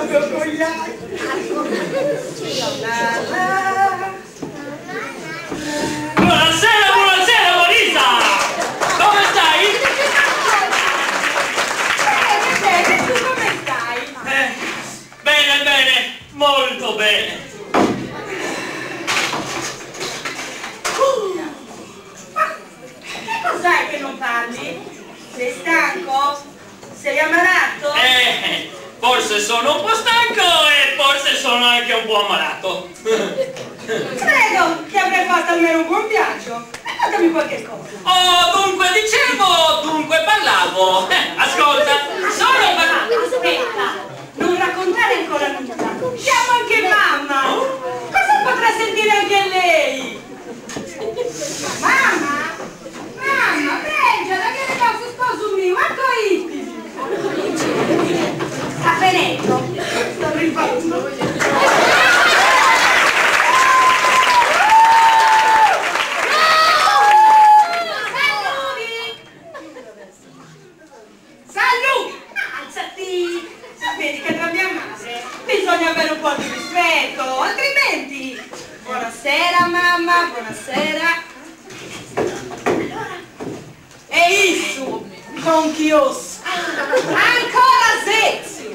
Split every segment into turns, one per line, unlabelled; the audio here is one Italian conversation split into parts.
proprio con gli altri.
Buonasera, buonasera Marisa! Come stai?
Bene, tu come stai?
Bene, bene, molto bene.
Che cos'è che non parli? Sei stanco? Sei ammalato?
Forse sono un po' stanco e forse sono anche un po' ammalato.
Credo che avrei fatto almeno un buon viaggio. Raccontami qualche cosa.
Oh, dunque parlavo. Ascolta, sono
Aspetta, non raccontare ancora nulla. Chiamo anche mamma. Cosa potrà sentire anche lei? Mamma? Mamma, Benjamin, che ne fa su sposo mio? Ecco Itti. Sta venendo. Sto rifacendo. Bisogna avere un po' di rispetto, altrimenti... Buonasera mamma, buonasera. E isso, con chios. Ancora sezio.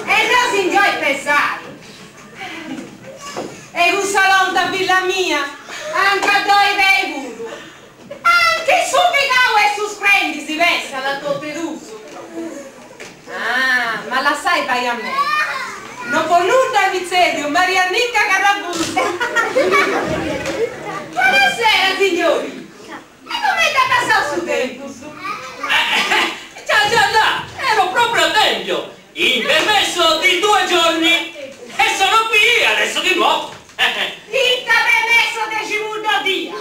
E non si ingioi pesare. E un salon da villa mia, anche doi bei vuru. Anche su Vigao e su Sprendi si vesta la Totteruso. Ah, ma la sai vai a me. Non può nulla Vicerio, Maria Nicca Carabusta. Buonasera signori. E come da passare su tempo?
Già, ero proprio a tempio. In permesso di 2 giorni e sono qui adesso di nuovo.
Il permesso di civuto dia.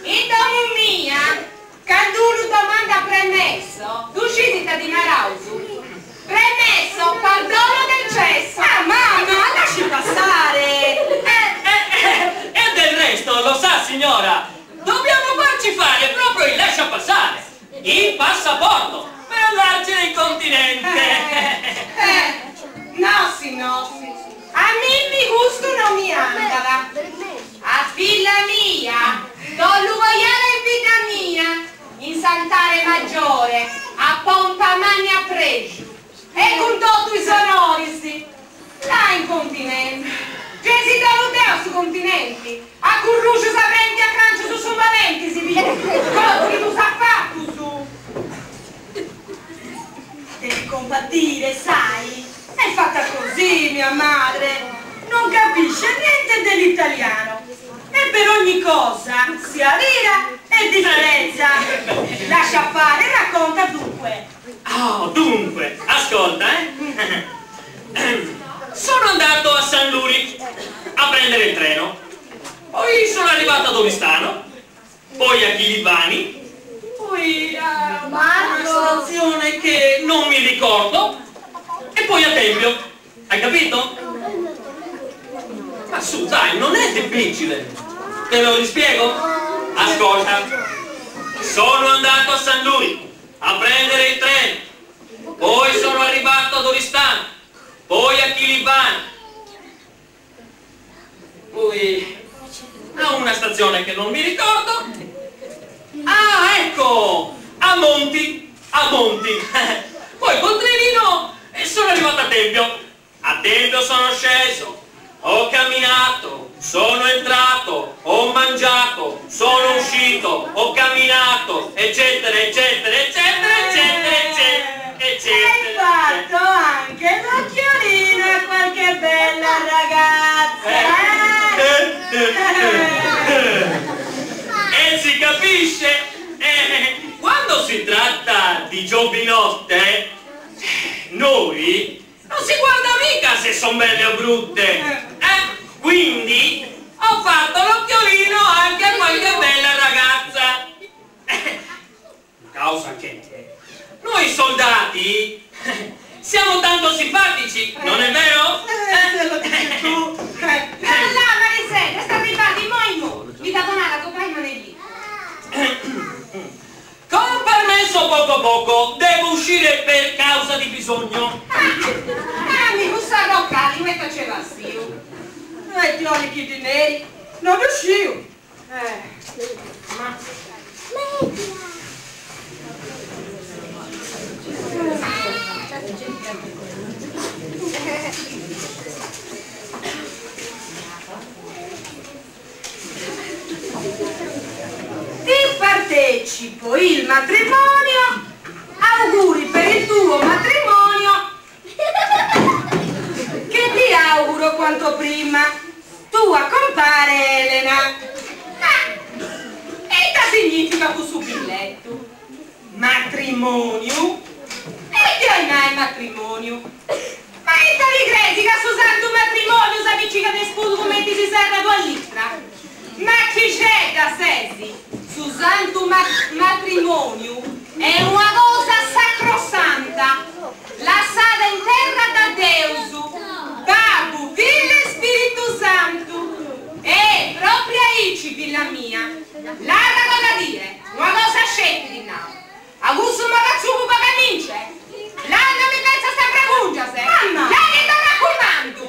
In domo mia, quando uno domanda permesso, tu scendita di Marausu. Premesso, perdono del cesso. Ah, mamma, lasci passare.
E del resto, lo sa signora, dobbiamo farci fare proprio il lascia passare, il passaporto, per andarcene in continente.
No. A me mi gusto non mi andava. A figlia mia, don Lugoiana in vita mia, in Sant'Are Maggiore, a Pontamani a Pregio. E con tutti i sonori, là in continente. Gesi da Ludeo su continenti. A Curruccio sapenti a Francia su Valenti si viene. Cosa che tu sa fatto su. Devi compatire, sai? È fatta così, mia madre. Non capisce niente dell'italiano. E per ogni cosa sia lira e differenza. Lascia fare, racconta dunque.
Oh, dunque, ascolta, sono andato a San Luri a prendere il treno, poi sono arrivato ad Oristano, poi a Chilibani, poi a una stazione che non mi ricordo, e poi a Tempio. Hai capito? Ma su, dai, non è difficile. Te lo rispiego? Ascolta. Sono andato a San Luri a prendere il treno, poi sono arrivato ad Oristano, poi a Chilibani, poi a una stazione che non mi ricordo. Ah, ecco, a Monti, poi col trenino sono arrivato a Tempio. A Tempio sono sceso, ho camminato, sono entrato, ho mangiato, sono uscito, ho camminato, eccetera.
Hai fatto anche l'occhiolino a qualche bella ragazza,
E si capisce, quando si tratta di giovinotte, noi non si guarda mica se sono belle o brutte, quindi ho fatto l'occhiolino anche a qualche bella ragazza. Causa che noi soldati siamo tanto simpatici, non è vero?
Se lo dici tu. Là, Marisè, sta arrivando mo. Mi da donare la cocaina lì.
Con permesso poco, devo uscire per causa di bisogno.
Amico, come faceva io?
E ti ho gli occhi neri, non riuscivo.
Ma...
Ti partecipo il matrimonio, auguri per il tuo matrimonio, che ti auguro quanto prima, tua compare Elena.
E che significa questo biglietto?
Matrimonio?
E che è il matrimonio? Ma in tali greci che su santo matrimonio si appiccica di scudo come ti si serve 2 litri? Ma chi c'è da sesi? Su santo matrimonio è una cosa sacrosanta, lasciata in terra da Deus, Babu, Figlio e Spirito Santo. E proprio aici, figlia mia, l'altra cosa dire, una cosa scetta di now. Augusto Magazzuco Pagamince? L'anno mi pensa sta pregungia se?
Mamma!
Lei che sta raccontando?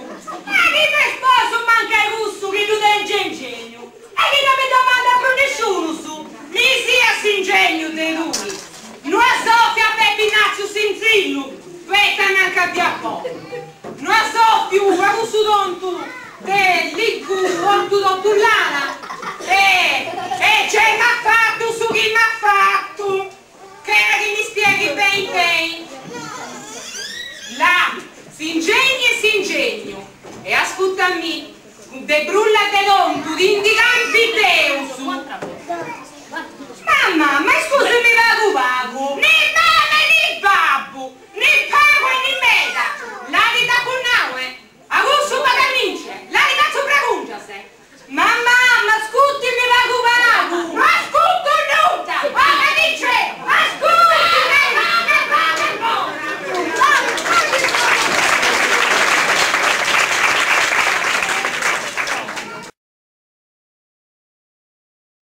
Ma che te sposo manca il gusto che tu dai il gengegno? E che non mi domanda per nessuno su? Mi sia s'ingegno di lui. Non soffia Peppi Nazio Sinzillo, questa neanche abbia poco. Non soffio, Augusto Dontu, dell'Iggu, Dontu Dontullana. E c'è m'ha fatto su chi m'ha fatto? Che era che mi spieghi ben. Là, s'ingegno e s'ingegno. E ascoltami, de brulla de dontu, di indicante